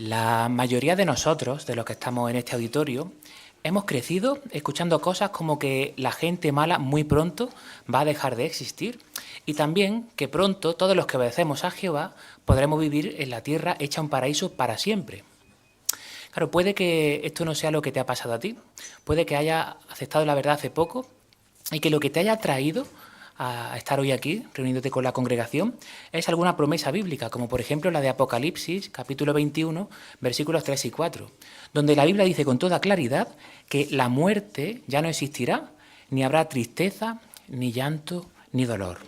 La mayoría de nosotros, de los que estamos en este auditorio, hemos crecido escuchando cosas como que la gente mala muy pronto va a dejar de existir y también que pronto todos los que obedecemos a Jehová podremos vivir en la tierra hecha un paraíso para siempre. Claro, puede que esto no sea lo que te ha pasado a ti, puede que hayas aceptado la verdad hace poco y que lo que te haya traído a estar hoy aquí, reuniéndote con la congregación, es alguna promesa bíblica, como por ejemplo la de Apocalipsis, capítulo 21, versículos 3 y 4, donde la Biblia dice con toda claridad que la muerte ya no existirá, ni habrá tristeza, ni llanto, ni dolor.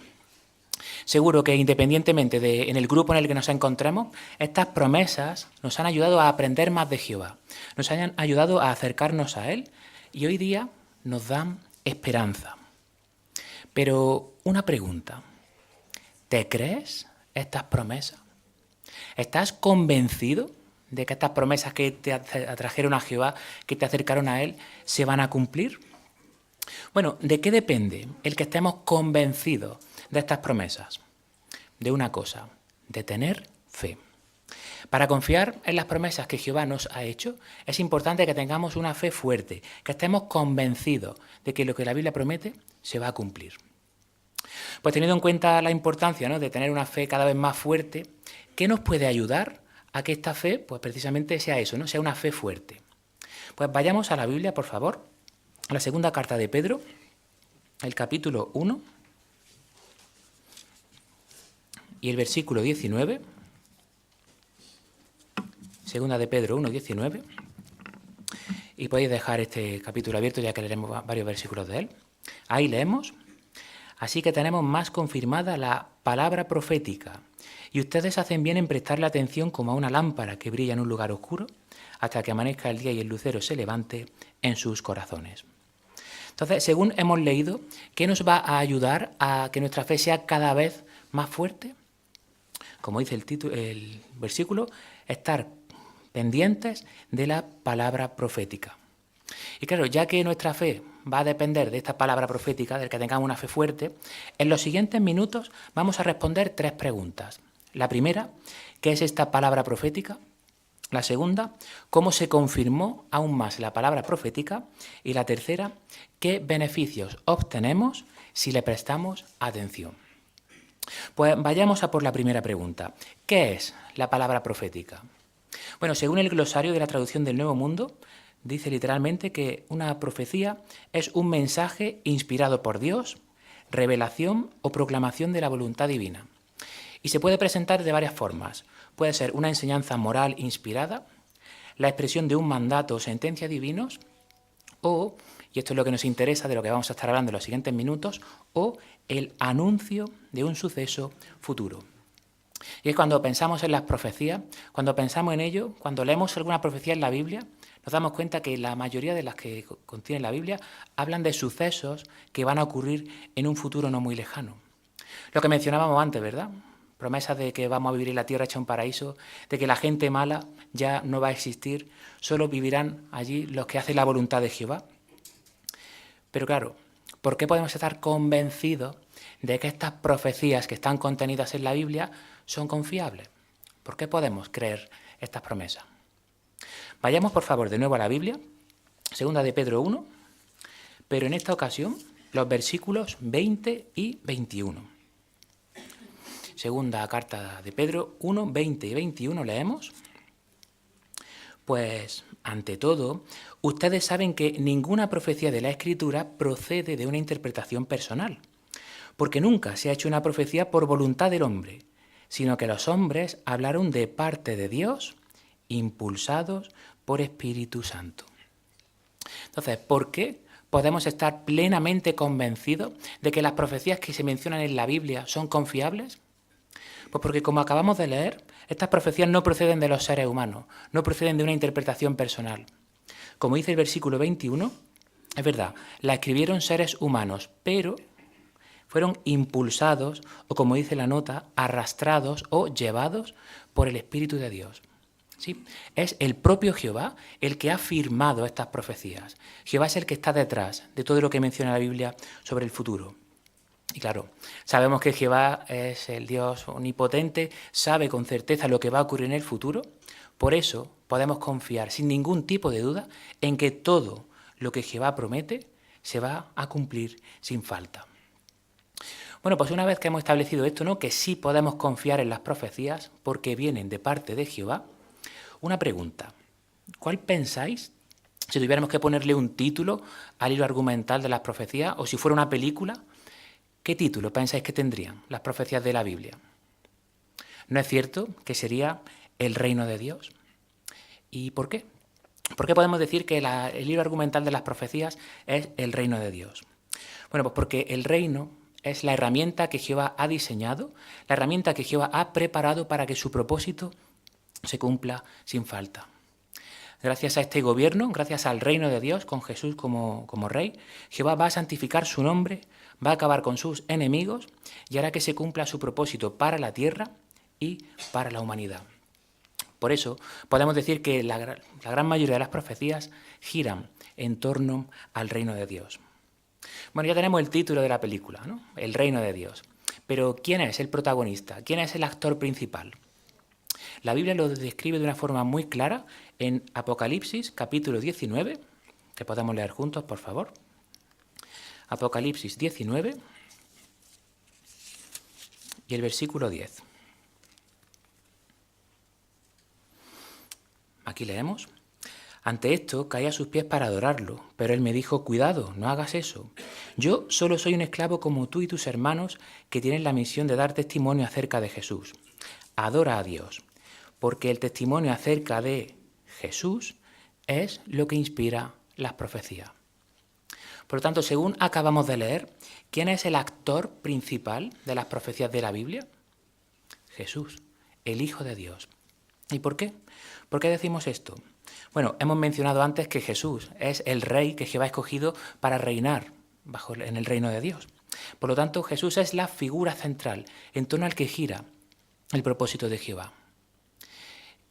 Seguro que independientemente de en el grupo en el que nos encontremos, estas promesas nos han ayudado a aprender más de Jehová, nos han ayudado a acercarnos a Él y hoy día nos dan esperanza. Pero una pregunta, ¿te crees estas promesas? ¿Estás convencido de que estas promesas que te atrajeron a Jehová, que te acercaron a Él, se van a cumplir? Bueno, ¿de qué depende el que estemos convencidos de estas promesas? De una cosa, de tener fe. Para confiar en las promesas que Jehová nos ha hecho, es importante que tengamos una fe fuerte, que estemos convencidos de que lo que la Biblia promete se va a cumplir. Pues teniendo en cuenta la importancia, ¿no?, de tener una fe cada vez más fuerte, ¿qué nos puede ayudar a que esta fe, pues precisamente sea eso, ¿no?, sea una fe fuerte? Pues vayamos a la Biblia, por favor, a la segunda carta de Pedro, el capítulo 1 y el versículo 19. Segunda de Pedro 1, 19. Y podéis dejar este capítulo abierto ya que leeremos varios versículos de él. Ahí leemos: así que tenemos más confirmada la palabra profética, y ustedes hacen bien en prestarle atención como a una lámpara que brilla en un lugar oscuro, hasta que amanezca el día y el lucero se levante en sus corazones. Entonces, según hemos leído, ¿qué nos va a ayudar a que nuestra fe sea cada vez más fuerte? Como dice el versículo, estar pendientes de la palabra profética. Y claro, ya que nuestra fe va a depender de esta palabra profética, del que tengamos una fe fuerte, en los siguientes minutos vamos a responder 3 preguntas. La primera, ¿qué es esta palabra profética? La segunda, ¿cómo se confirmó aún más la palabra profética? Y la tercera, ¿qué beneficios obtenemos si le prestamos atención? Pues vayamos a por la primera pregunta. ¿Qué es la palabra profética? Bueno, según el glosario de la traducción del Nuevo Mundo, dice literalmente que una profecía es un mensaje inspirado por Dios, revelación o proclamación de la voluntad divina. Y se puede presentar de varias formas. Puede ser una enseñanza moral inspirada, la expresión de un mandato o sentencia divinos, o, y esto es lo que nos interesa de lo que vamos a estar hablando en los siguientes minutos, o el anuncio de un suceso futuro. Y es cuando pensamos en las profecías, cuando pensamos en ello, cuando leemos alguna profecía en la Biblia, nos damos cuenta que la mayoría de las que contiene la Biblia hablan de sucesos que van a ocurrir en un futuro no muy lejano. Lo que mencionábamos antes, ¿verdad? Promesas de que vamos a vivir en la tierra hecha un paraíso, de que la gente mala ya no va a existir, solo vivirán allí los que hacen la voluntad de Jehová. Pero claro, ¿por qué podemos estar convencidos de que estas profecías que están contenidas en la Biblia son confiables? ¿Por qué podemos creer estas promesas? Vayamos por favor de nuevo a la Biblia, segunda de Pedro 1, pero en esta ocasión los versículos 20 y 21. Segunda carta de Pedro 1, 20 y 21 leemos: pues, ante todo, ustedes saben que ninguna profecía de la Escritura procede de una interpretación personal, porque nunca se ha hecho una profecía por voluntad del hombre, sino que los hombres hablaron de parte de Dios, impulsados por Espíritu Santo. Entonces, ¿por qué podemos estar plenamente convencidos de que las profecías que se mencionan en la Biblia son confiables? Pues porque, como acabamos de leer, estas profecías no proceden de los seres humanos, no proceden de una interpretación personal. Como dice el versículo 21, es verdad, la escribieron seres humanos, pero fueron impulsados, o como dice la nota, arrastrados o llevados por el Espíritu de Dios. ¿Sí? Es el propio Jehová el que ha firmado estas profecías. Jehová es el que está detrás de todo lo que menciona la Biblia sobre el futuro. Y claro, sabemos que Jehová es el Dios omnipotente, sabe con certeza lo que va a ocurrir en el futuro. Por eso podemos confiar sin ningún tipo de duda en que todo lo que Jehová promete se va a cumplir sin falta. Bueno, pues una vez que hemos establecido esto, ¿no?, que sí podemos confiar en las profecías porque vienen de parte de Jehová, una pregunta. ¿Cuál pensáis, si tuviéramos que ponerle un título al hilo argumental de las profecías, o si fuera una película, qué título pensáis que tendrían las profecías de la Biblia? ¿No es cierto que sería el reino de Dios? ¿Y por qué? ¿Por qué podemos decir que el hilo argumental de las profecías es el reino de Dios? Bueno, pues porque el reino es la herramienta que Jehová ha diseñado, la herramienta que Jehová ha preparado para que su propósito se cumpla sin falta. Gracias a este gobierno, gracias al reino de Dios, con Jesús como rey, Jehová va a santificar su nombre, va a acabar con sus enemigos y hará que se cumpla su propósito para la tierra y para la humanidad. Por eso podemos decir que la gran mayoría de las profecías giran en torno al reino de Dios. Bueno, ya tenemos el título de la película, ¿no? El reino de Dios. Pero ¿quién es el protagonista? ¿Quién es el actor principal? La Biblia lo describe de una forma muy clara en Apocalipsis, capítulo 19, que podemos leer juntos, por favor. Apocalipsis 19 y el versículo 10. Aquí leemos. Ante esto caí a sus pies para adorarlo, pero él me dijo, cuidado, no hagas eso. Yo solo soy un esclavo como tú y tus hermanos que tienen la misión de dar testimonio acerca de Jesús. Adora a Dios, porque el testimonio acerca de Jesús es lo que inspira las profecías. Por lo tanto, según acabamos de leer, ¿quién es el actor principal de las profecías de la Biblia? Jesús, el Hijo de Dios. ¿Y por qué? ¿Por qué decimos esto? Bueno, hemos mencionado antes que Jesús es el rey que Jehová ha escogido para reinar en el reino de Dios. Por lo tanto, Jesús es la figura central en torno al que gira el propósito de Jehová.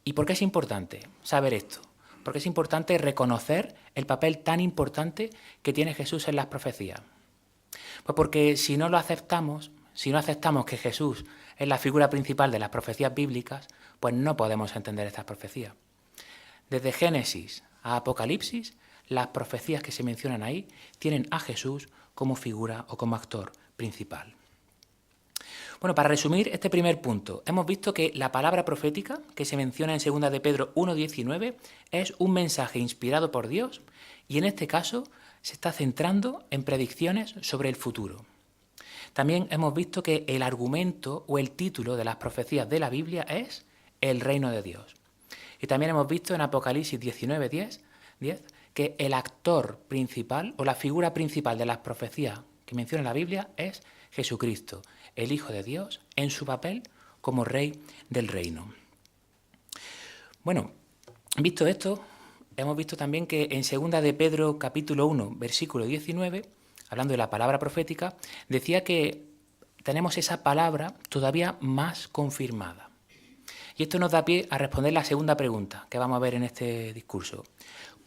¿Y por qué es importante saber esto? Porque es importante reconocer el papel tan importante que tiene Jesús en las profecías. Pues porque si no lo aceptamos, si no aceptamos que Jesús es la figura principal de las profecías bíblicas, pues no podemos entender estas profecías. Desde Génesis a Apocalipsis, las profecías que se mencionan ahí tienen a Jesús como figura o como actor principal. Bueno, para resumir este primer punto, hemos visto que la palabra profética que se menciona en 2 de Pedro 1,19 es un mensaje inspirado por Dios y en este caso se está centrando en predicciones sobre el futuro. También hemos visto que el argumento o el título de las profecías de la Biblia es el reino de Dios. Y también hemos visto en Apocalipsis 19:10 que el actor principal o la figura principal de las profecías que menciona la Biblia es Jesucristo, el Hijo de Dios, en su papel como Rey del reino. Bueno, visto esto, hemos visto también que en 2 de Pedro capítulo 1, versículo 19, hablando de la palabra profética, decía que tenemos esa palabra todavía más confirmada. Y esto nos da pie a responder la segunda pregunta que vamos a ver en este discurso.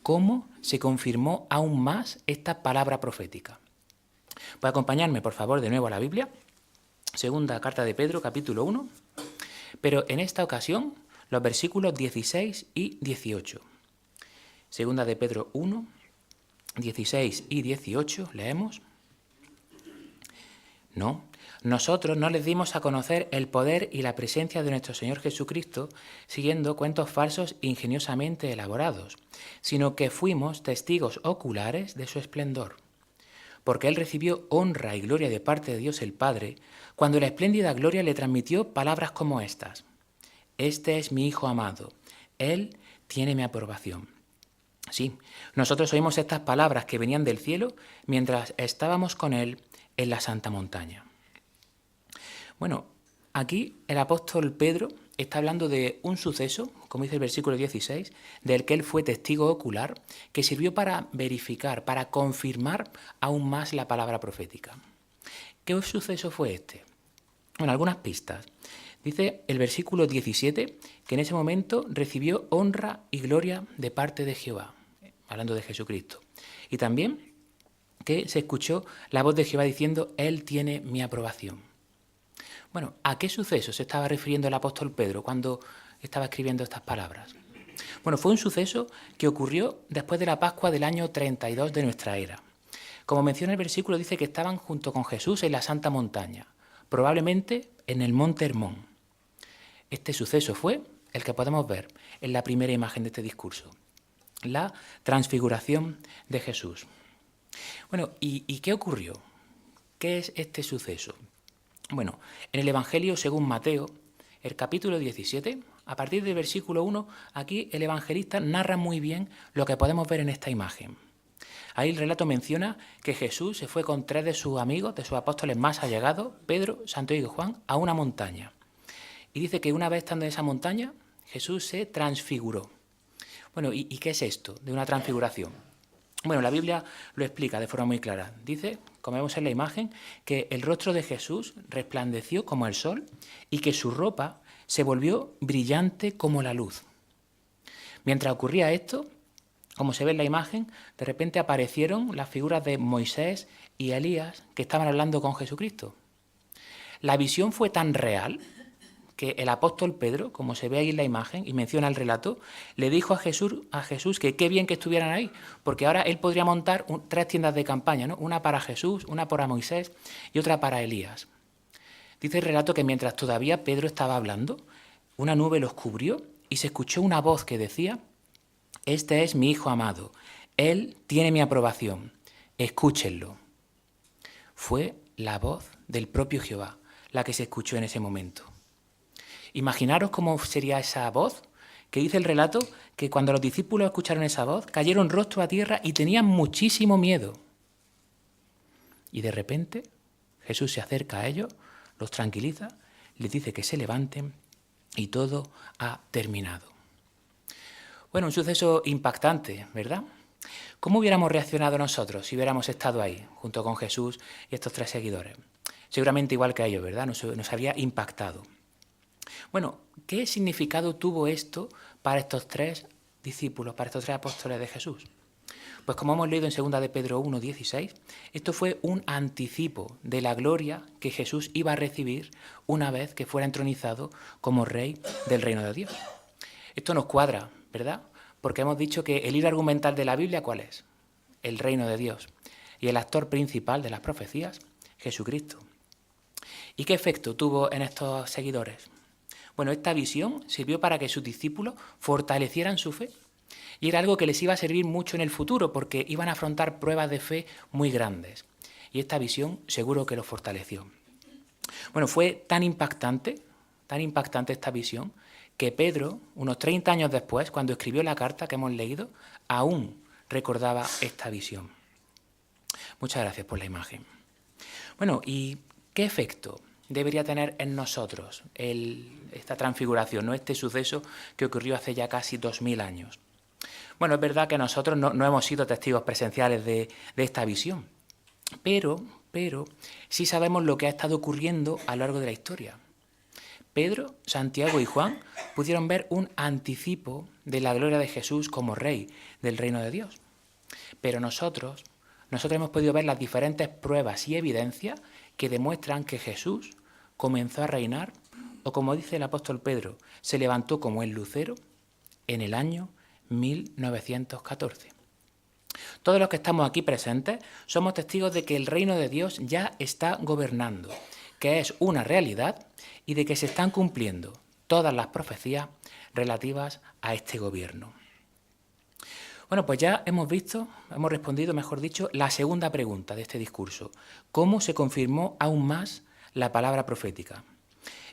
¿Cómo se confirmó aún más esta palabra profética? Pues acompañarme, por favor, de nuevo a la Biblia. Segunda carta de Pedro, capítulo 1. Pero en esta ocasión, los versículos 16 y 18. Segunda de Pedro 1, 16 y 18, leemos. No, nosotros no les dimos a conocer el poder y la presencia de nuestro Señor Jesucristo siguiendo cuentos falsos ingeniosamente elaborados, sino que fuimos testigos oculares de su esplendor. Porque Él recibió honra y gloria de parte de Dios el Padre, cuando la espléndida gloria le transmitió palabras como estas. Este es mi Hijo amado, Él tiene mi aprobación. Sí, nosotros oímos estas palabras que venían del cielo mientras estábamos con Él en la Santa Montaña. Bueno, aquí el apóstol Pedro está hablando de un suceso, como dice el versículo 16, del que él fue testigo ocular, que sirvió para verificar, para confirmar aún más la palabra profética. ¿Qué suceso fue este? Bueno, algunas pistas. Dice el versículo 17 que en ese momento recibió honra y gloria de parte de Jehová, hablando de Jesucristo. Y también que se escuchó la voz de Jehová diciendo: Él tiene mi aprobación. Bueno, ¿a qué suceso se estaba refiriendo el apóstol Pedro cuando estaba escribiendo estas palabras? Bueno, fue un suceso que ocurrió después de la Pascua del año 32 de nuestra era. Como menciona el versículo, dice que estaban junto con Jesús en la Santa Montaña, probablemente en el Monte Hermón. Este suceso fue el que podemos ver en la primera imagen de este discurso, la transfiguración de Jesús. Bueno, ¿y qué ocurrió? ¿Qué es este suceso? Bueno, en el Evangelio según Mateo, el capítulo 17, a partir del versículo 1, aquí el evangelista narra muy bien lo que podemos ver en esta imagen. Ahí el relato menciona que Jesús se fue con 3 de sus amigos, de sus apóstoles más allegados, Pedro, Santiago y Juan, a una montaña. Y dice que una vez estando en esa montaña, Jesús se transfiguró. Bueno, ¿y qué es esto de una transfiguración? Bueno, la Biblia lo explica de forma muy clara. Dice, como vemos en la imagen, que el rostro de Jesús resplandeció como el sol y que su ropa se volvió brillante como la luz. Mientras ocurría esto, como se ve en la imagen, de repente aparecieron las figuras de Moisés y Elías que estaban hablando con Jesucristo. La visión fue tan real que el apóstol Pedro, como se ve ahí en la imagen y menciona el relato, le dijo a Jesús que qué bien que estuvieran ahí, porque ahora él podría montar 3 tiendas de campaña, ¿no? Una para Jesús, una para Moisés y otra para Elías. Dice el relato que mientras todavía Pedro estaba hablando, una nube los cubrió y se escuchó una voz que decía: Este es mi Hijo amado, Él tiene mi aprobación, escúchenlo. Fue la voz del propio Jehová la que se escuchó en ese momento. Imaginaros cómo sería esa voz, que dice el relato que cuando los discípulos escucharon esa voz, cayeron rostro a tierra y tenían muchísimo miedo. Y de repente Jesús se acerca a ellos, los tranquiliza, les dice que se levanten y todo ha terminado. Bueno, un suceso impactante, ¿verdad? ¿Cómo hubiéramos reaccionado nosotros si hubiéramos estado ahí, junto con Jesús y estos 3 seguidores? Seguramente igual que ellos, ¿verdad? Nos habría impactado. Bueno, ¿qué significado tuvo esto para estos 3 discípulos, para estos 3 apóstoles de Jesús? Pues como hemos leído en 2 de Pedro 1:16, esto fue un anticipo de la gloria que Jesús iba a recibir una vez que fuera entronizado como rey del reino de Dios. Esto nos cuadra, ¿verdad? Porque hemos dicho que el hilo argumental de la Biblia, ¿cuál es? El reino de Dios. Y el actor principal de las profecías, Jesucristo. ¿Y qué efecto tuvo en estos seguidores? Bueno, esta visión sirvió para que sus discípulos fortalecieran su fe. Y era algo que les iba a servir mucho en el futuro, porque iban a afrontar pruebas de fe muy grandes. Y esta visión seguro que los fortaleció. Bueno, fue tan impactante esta visión, que Pedro, unos 30 años después, cuando escribió la carta que hemos leído, aún recordaba esta visión. Muchas gracias por la imagen. Bueno, ¿y qué efecto debería tener en nosotros esta transfiguración, ¿no? Este suceso que ocurrió hace ya casi 2000 años? Bueno, es verdad que nosotros no hemos sido testigos presenciales de esta visión, pero sí sabemos lo que ha estado ocurriendo a lo largo de la historia. Pedro, Santiago y Juan pudieron ver un anticipo de la gloria de Jesús como rey del reino de Dios. Pero nosotros hemos podido ver las diferentes pruebas y evidencias que demuestran que Jesús comenzó a reinar, o como dice el apóstol Pedro, se levantó como el lucero en el año 1914. Todos los que estamos aquí presentes somos testigos de que el reino de Dios ya está gobernando, que es una realidad y de que se están cumpliendo todas las profecías relativas a este gobierno. Bueno, pues ya hemos respondido, mejor dicho, la segunda pregunta de este discurso. ¿Cómo se confirmó aún más la palabra profética?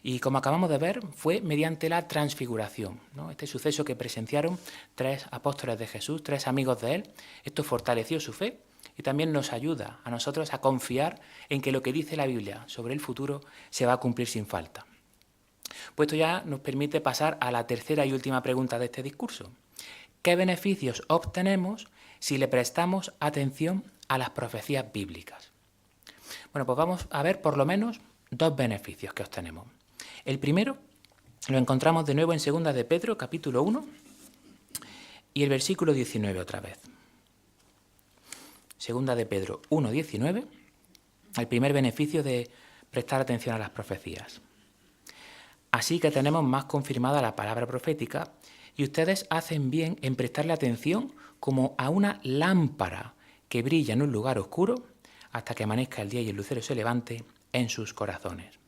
Y como acabamos de ver, fue mediante la transfiguración, ¿no? Este suceso que presenciaron 3 apóstoles de Jesús, 3 amigos de él. Esto fortaleció su fe y también nos ayuda a nosotros a confiar en que lo que dice la Biblia sobre el futuro se va a cumplir sin falta. Pues esto ya nos permite pasar a la tercera y última pregunta de este discurso. ¿Qué beneficios obtenemos si le prestamos atención a las profecías bíblicas? Bueno, pues vamos a ver por lo menos 2 beneficios que obtenemos. El primero lo encontramos de nuevo en 2 de Pedro, capítulo 1, y el versículo 19 otra vez. Segunda de Pedro 1:19, el primer beneficio de prestar atención a las profecías. Así que tenemos más confirmada la palabra profética y ustedes hacen bien en prestarle atención como a una lámpara que brilla en un lugar oscuro hasta que amanezca el día y el lucero se levante en sus corazones.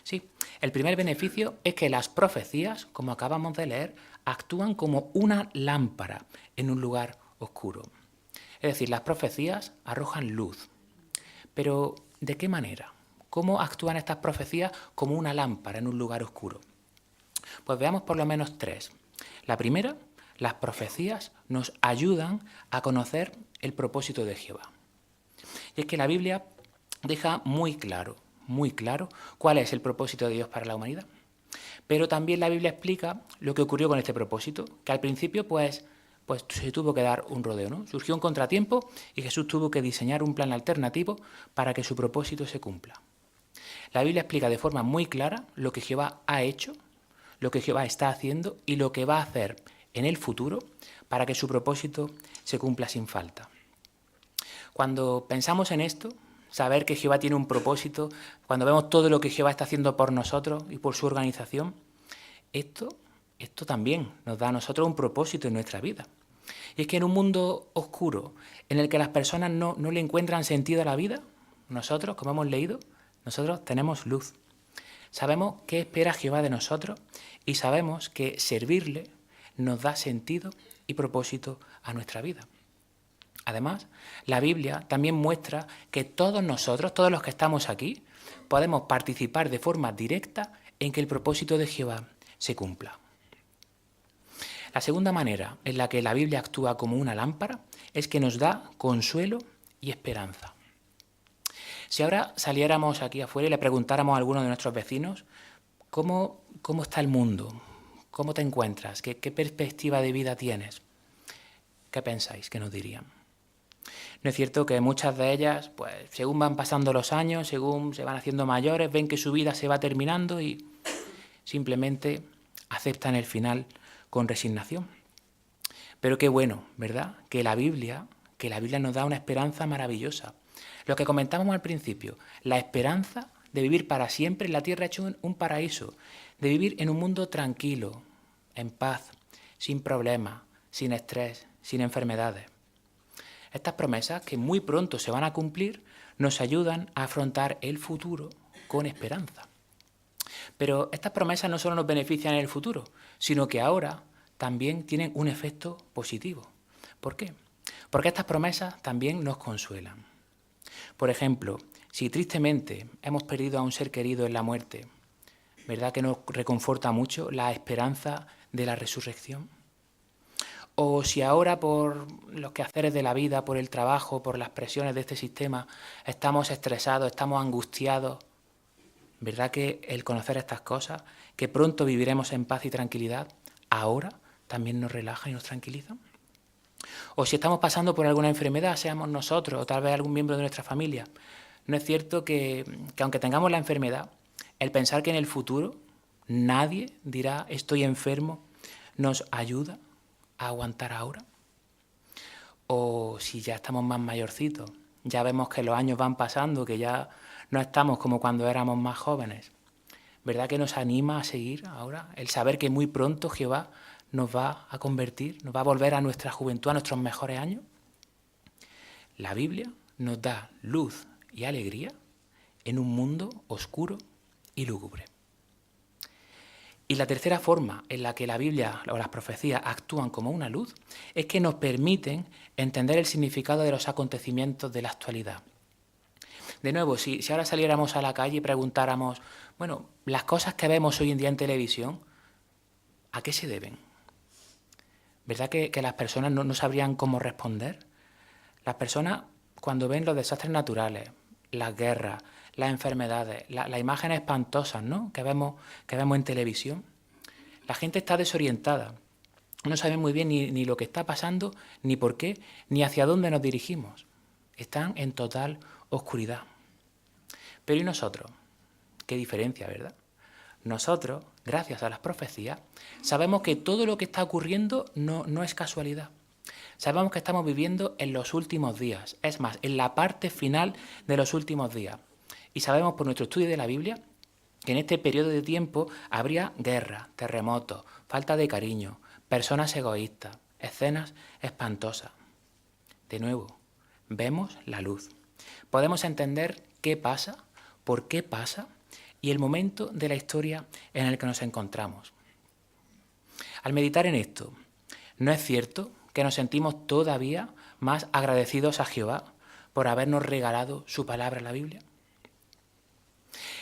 Sí, el primer beneficio es que las profecías, como acabamos de leer, actúan como una lámpara en un lugar oscuro. Es decir, las profecías arrojan luz. Pero, ¿de qué manera? ¿Cómo actúan estas profecías como una lámpara en un lugar oscuro? Pues veamos por lo menos tres. La primera, las profecías nos ayudan a conocer el propósito de Jehová. Y es que la Biblia deja muy claro cuál es el propósito de Dios para la humanidad. Pero también la Biblia explica lo que ocurrió con este propósito, que al principio pues se tuvo que dar un rodeo, ¿no? Surgió un contratiempo y Jesús tuvo que diseñar un plan alternativo para que su propósito se cumpla. La Biblia explica de forma muy clara lo que Jehová ha hecho, lo que Jehová está haciendo y lo que va a hacer en el futuro para que su propósito se cumpla sin falta. Cuando pensamos en esto, saber que Jehová tiene un propósito, cuando vemos todo lo que Jehová está haciendo por nosotros y por su organización, esto también nos da a nosotros un propósito en nuestra vida. Y es que en un mundo oscuro, en el que las personas no le encuentran sentido a la vida, nosotros, como hemos leído, nosotros tenemos luz. Sabemos qué espera Jehová de nosotros y sabemos que servirle nos da sentido y propósito a nuestra vida. Además, la Biblia también muestra que todos nosotros, todos los que estamos aquí, podemos participar de forma directa en que el propósito de Jehová se cumpla. La segunda manera en la que la Biblia actúa como una lámpara es que nos da consuelo y esperanza. Si ahora saliéramos aquí afuera y le preguntáramos a alguno de nuestros vecinos ¿cómo está el mundo? ¿Cómo te encuentras? ¿Qué perspectiva de vida tienes? ¿Qué pensáis que nos dirían? ¿No es cierto que muchas de ellas, pues según van pasando los años, según se van haciendo mayores, ven que su vida se va terminando y simplemente aceptan el final con resignación? Pero qué bueno, ¿verdad? Que la Biblia nos da una esperanza maravillosa. Lo que comentábamos al principio, la esperanza de vivir para siempre en la tierra hecho un paraíso, de vivir en un mundo tranquilo, en paz, sin problemas, sin estrés, sin enfermedades. Estas promesas, que muy pronto se van a cumplir, nos ayudan a afrontar el futuro con esperanza. Pero estas promesas no solo nos benefician en el futuro, sino que ahora también tienen un efecto positivo. ¿Por qué? Porque estas promesas también nos consuelan. Por ejemplo, si tristemente hemos perdido a un ser querido en la muerte, ¿verdad que nos reconforta mucho la esperanza de la resurrección? O si ahora por los quehaceres de la vida, por el trabajo, por las presiones de este sistema, estamos estresados, estamos angustiados, ¿verdad que el conocer estas cosas, que pronto viviremos en paz y tranquilidad, ahora también nos relaja y nos tranquiliza? O si estamos pasando por alguna enfermedad, seamos nosotros o tal vez algún miembro de nuestra familia, ¿no es cierto que aunque tengamos la enfermedad, el pensar que en el futuro nadie dirá estoy enfermo, nos ayuda a aguantar ahora? O si ya estamos más mayorcitos, ya vemos que los años van pasando, que ya no estamos como cuando éramos más jóvenes, ¿verdad que nos anima a seguir ahora el saber que muy pronto Jehová nos va a convertir, nos va a volver a nuestra juventud, a nuestros mejores años? La Biblia nos da luz y alegría en un mundo oscuro y lúgubre. Y la tercera forma en la que la Biblia o las profecías actúan como una luz es que nos permiten entender el significado de los acontecimientos de la actualidad. De nuevo, si ahora saliéramos a la calle y preguntáramos, bueno, las cosas que vemos hoy en día en televisión, ¿a qué se deben? ¿Verdad que las personas no sabrían cómo responder? Las personas, cuando ven los desastres naturales, las guerras, las enfermedades, las imágenes espantosas, ¿no?, que vemos en televisión, la gente está desorientada. No sabe muy bien ni lo que está pasando, ni por qué, ni hacia dónde nos dirigimos. Están en total oscuridad. Pero ¿y nosotros? Qué diferencia, ¿verdad? Nosotros, gracias a las profecías, sabemos que todo lo que está ocurriendo no es casualidad. Sabemos que estamos viviendo en los últimos días, es más, en la parte final de los últimos días. Y sabemos por nuestro estudio de la Biblia que en este periodo de tiempo habría guerra, terremotos, falta de cariño, personas egoístas, escenas espantosas. De nuevo, vemos la luz. Podemos entender qué pasa, por qué pasa y el momento de la historia en el que nos encontramos. Al meditar en esto, ¿no es cierto que nos sentimos todavía más agradecidos a Jehová por habernos regalado su palabra en la Biblia?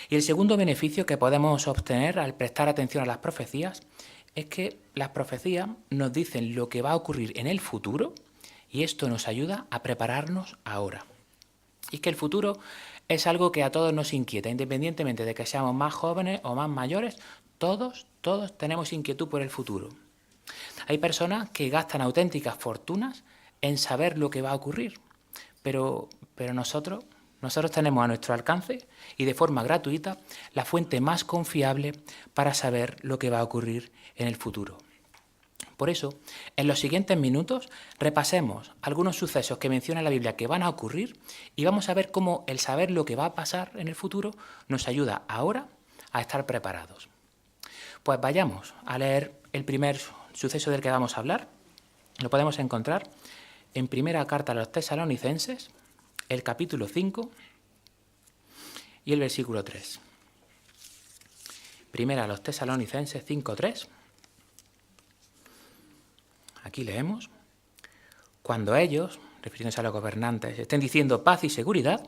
Y el segundo beneficio que podemos obtener al prestar atención a las profecías es que las profecías nos dicen lo que va a ocurrir en el futuro y esto nos ayuda a prepararnos ahora. Y es que el futuro es algo que a todos nos inquieta, independientemente de que seamos más jóvenes o más mayores, todos tenemos inquietud por el futuro. Hay personas que gastan auténticas fortunas en saber lo que va a ocurrir, pero nosotros tenemos a nuestro alcance y de forma gratuita la fuente más confiable para saber lo que va a ocurrir en el futuro. Por eso, en los siguientes minutos repasemos algunos sucesos que menciona la Biblia que van a ocurrir y vamos a ver cómo el saber lo que va a pasar en el futuro nos ayuda ahora a estar preparados. Pues vayamos a leer el primer suceso del que vamos a hablar. Lo podemos encontrar en primera carta a los Tesalonicenses, el capítulo 5 y el versículo 3. Primera a los Tesalonicenses 5:3. Aquí leemos: cuando ellos, refiriéndose a los gobernantes, estén diciendo paz y seguridad,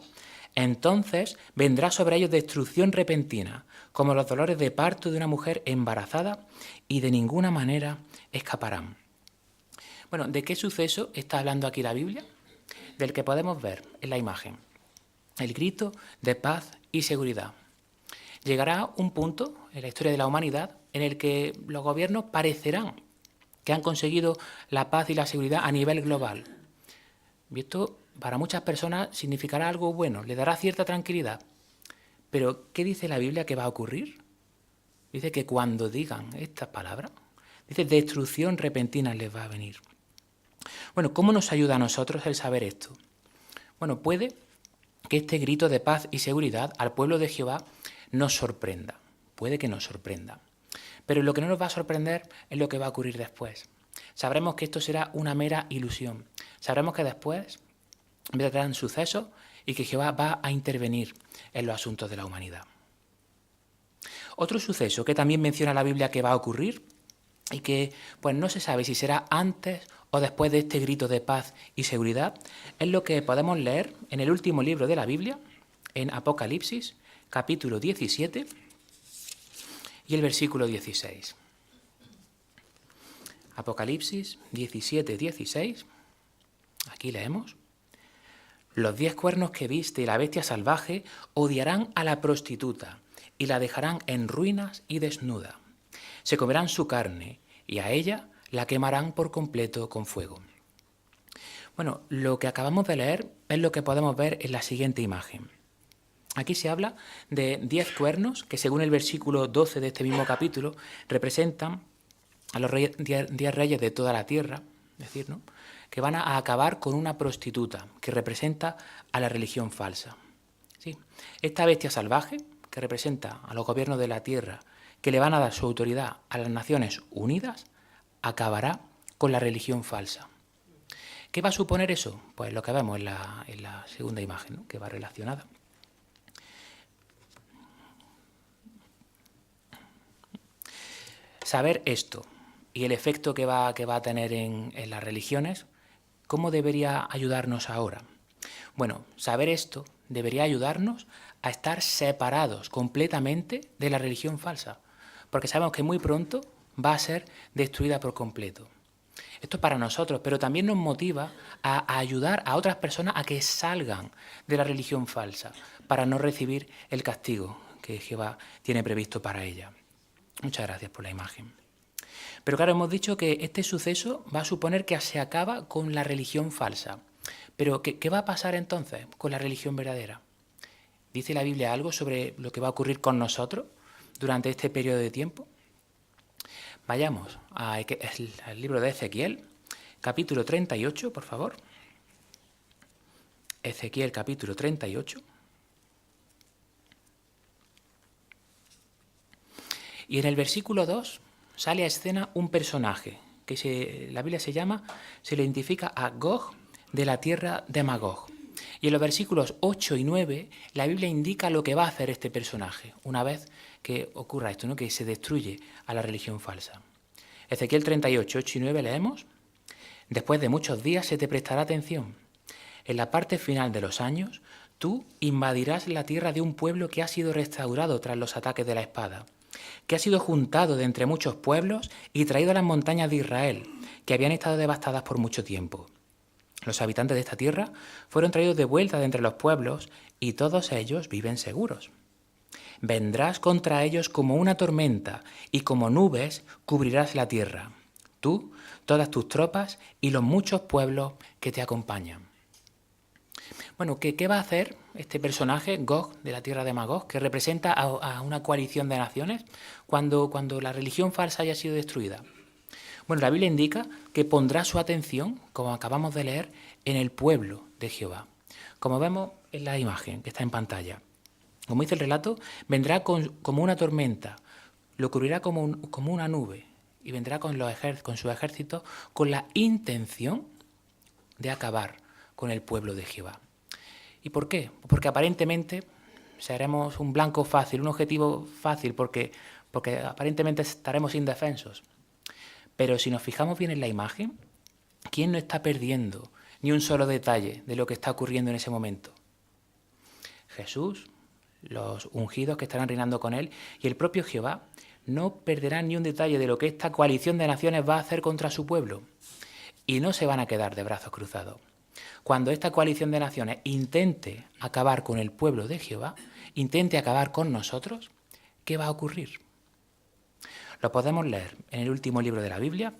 entonces vendrá sobre ellos destrucción repentina, como los dolores de parto de una mujer embarazada, y de ninguna manera escaparán. Bueno, ¿de qué suceso está hablando aquí la Biblia? Del que podemos ver en la imagen. El grito de paz y seguridad. Llegará un punto en la historia de la humanidad en el que los gobiernos parecerán que han conseguido la paz y la seguridad a nivel global. Y esto para muchas personas significará algo bueno, le dará cierta tranquilidad. Pero, ¿qué dice la Biblia que va a ocurrir? Dice que cuando digan estas palabras, dice destrucción repentina les va a venir. Bueno, ¿cómo nos ayuda a nosotros el saber esto? Bueno, puede que este grito de paz y seguridad al pueblo de Jehová nos sorprenda. Puede que nos sorprenda. Pero lo que no nos va a sorprender es lo que va a ocurrir después. Sabremos que esto será una mera ilusión. Sabremos que después vendrán sucesos y que Jehová va a intervenir en los asuntos de la humanidad. Otro suceso que también menciona la Biblia que va a ocurrir y que pues no se sabe si será antes o después de este grito de paz y seguridad es lo que podemos leer en el último libro de la Biblia, en Apocalipsis, capítulo 17 y el versículo 16. Apocalipsis 17, 16. Aquí leemos: los 10 cuernos que viste y la bestia salvaje odiarán a la prostituta y la dejarán en ruinas y desnuda. Se comerán su carne y a ella la quemarán por completo con fuego. Bueno, lo que acabamos de leer es lo que podemos ver en la siguiente imagen. Aquí se habla de 10 cuernos que, según el versículo 12 de este mismo capítulo, representan a los 10 reyes de toda la tierra, es decir, ¿no?, que van a acabar con una prostituta que representa a la religión falsa. ¿Sí? Esta bestia salvaje, que representa a los gobiernos de la tierra, que le van a dar su autoridad a las Naciones Unidas, acabará con la religión falsa. ¿Qué va a suponer eso? Pues lo que vemos en la segunda imagen, ¿no?, que va relacionada. Saber esto y el efecto que va a tener en las religiones, ¿cómo debería ayudarnos ahora? Bueno, saber esto debería ayudarnos a estar separados completamente de la religión falsa, porque sabemos que muy pronto va a ser destruida por completo. Esto es para nosotros, pero también nos motiva a ayudar a otras personas a que salgan de la religión falsa para no recibir el castigo que Jehová tiene previsto para ella. Muchas gracias por la imagen. Pero claro, hemos dicho que este suceso va a suponer que se acaba con la religión falsa. Pero ¿qué va a pasar entonces con la religión verdadera? ¿Dice la Biblia algo sobre lo que va a ocurrir con nosotros durante este periodo de tiempo? Vayamos al libro de Ezequiel, capítulo 38, por favor. Ezequiel, capítulo 38. Y en el versículo 2 sale a escena un personaje que la Biblia se lo identifica a Gog de la tierra de Magog. Y en los versículos 8 y 9 la Biblia indica lo que va a hacer este personaje una vez que ocurra esto, ¿no? Que se destruye a la religión falsa. Ezequiel 38, 8 y 9 leemos: Después de muchos días se te prestará atención. En la parte final de los años, tú invadirás la tierra de un pueblo que ha sido restaurado tras los ataques de la espada, que ha sido juntado de entre muchos pueblos y traído a las montañas de Israel, que habían estado devastadas por mucho tiempo. Los habitantes de esta tierra fueron traídos de vuelta de entre los pueblos y todos ellos viven seguros. Vendrás contra ellos como una tormenta y como nubes cubrirás la tierra, tú, todas tus tropas y los muchos pueblos que te acompañan. Bueno, ¿qué va a hacer este personaje, Gog, de la tierra de Magog, que representa a una coalición de naciones cuando la religión falsa haya sido destruida? Bueno, la Biblia indica que pondrá su atención, como acabamos de leer, en el pueblo de Jehová. Como vemos en la imagen que está en pantalla. Como dice el relato, vendrá como una tormenta, lo cubrirá como una nube y vendrá con su ejército con la intención de acabar con el pueblo de Jehová. ¿Y por qué? Porque aparentemente seremos un blanco fácil, un objetivo fácil, porque aparentemente estaremos indefensos. Pero si nos fijamos bien en la imagen, ¿quién no está perdiendo ni un solo detalle de lo que está ocurriendo en ese momento? Jesús, los ungidos que estarán reinando con él y el propio Jehová no perderán ni un detalle de lo que esta coalición de naciones va a hacer contra su pueblo. Y no se van a quedar de brazos cruzados. Cuando esta coalición de naciones intente acabar con el pueblo de Jehová, intente acabar con nosotros, ¿qué va a ocurrir? Lo podemos leer en el último libro de la Biblia,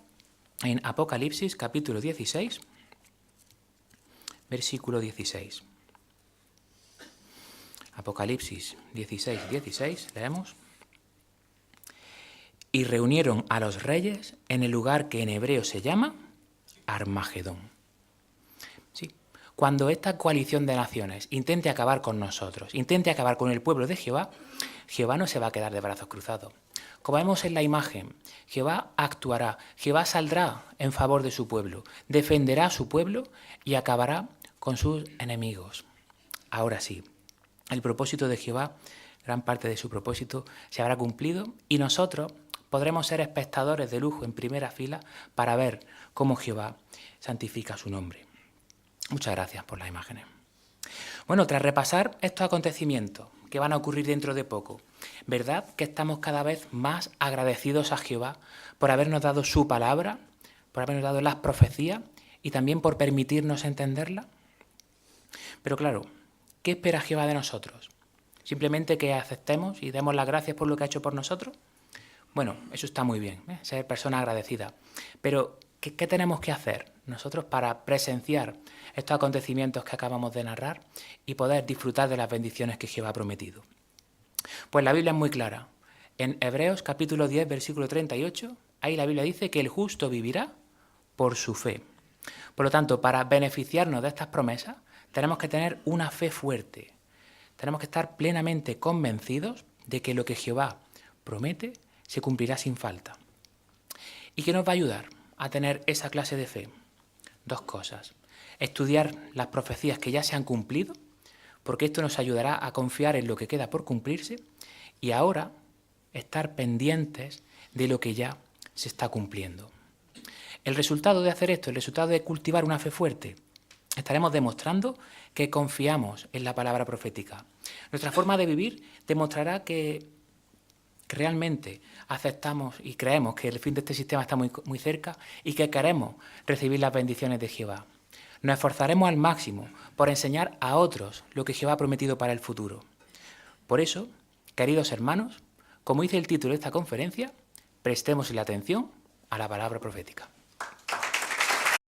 en Apocalipsis, capítulo 16, versículo 16. Apocalipsis 16, 16, leemos. Y reunieron a los reyes en el lugar que en hebreo se llama Armagedón. Sí, cuando esta coalición de naciones intente acabar con nosotros, intente acabar con el pueblo de Jehová, Jehová no se va a quedar de brazos cruzados. Como vemos en la imagen, Jehová actuará, Jehová saldrá en favor de su pueblo, defenderá a su pueblo y acabará con sus enemigos. Ahora sí, el propósito de Jehová, gran parte de su propósito, se habrá cumplido y nosotros podremos ser espectadores de lujo en primera fila para ver cómo Jehová santifica su nombre. Muchas gracias por las imágenes. Bueno, tras repasar estos acontecimientos que van a ocurrir dentro de poco, ¿verdad que estamos cada vez más agradecidos a Jehová por habernos dado su palabra, por habernos dado las profecías y también por permitirnos entenderla? Pero claro, ¿qué espera Jehová de nosotros? ¿Simplemente que aceptemos y demos las gracias por lo que ha hecho por nosotros? Bueno, eso está muy bien, ser persona agradecida. Pero, ¿qué tenemos que hacer nosotros para presenciar estos acontecimientos que acabamos de narrar y poder disfrutar de las bendiciones que Jehová ha prometido? Pues la Biblia es muy clara. En Hebreos capítulo 10, versículo 38, ahí la Biblia dice que el justo vivirá por su fe. Por lo tanto, para beneficiarnos de estas promesas, tenemos que tener una fe fuerte. Tenemos que estar plenamente convencidos de que lo que Jehová promete se cumplirá sin falta. ¿Y qué nos va a ayudar a tener esa clase de fe? Dos cosas. Estudiar las profecías que ya se han cumplido, porque esto nos ayudará a confiar en lo que queda por cumplirse, y ahora estar pendientes de lo que ya se está cumpliendo. El resultado de hacer esto, el resultado de cultivar una fe fuerte, estaremos demostrando que confiamos en la palabra profética. Nuestra forma de vivir demostrará que realmente aceptamos y creemos que el fin de este sistema está muy, muy cerca y que queremos recibir las bendiciones de Jehová. Nos esforzaremos al máximo por enseñar a otros lo que Jehová ha prometido para el futuro. Por eso, queridos hermanos, como dice el título de esta conferencia, prestemos la atención a la palabra profética.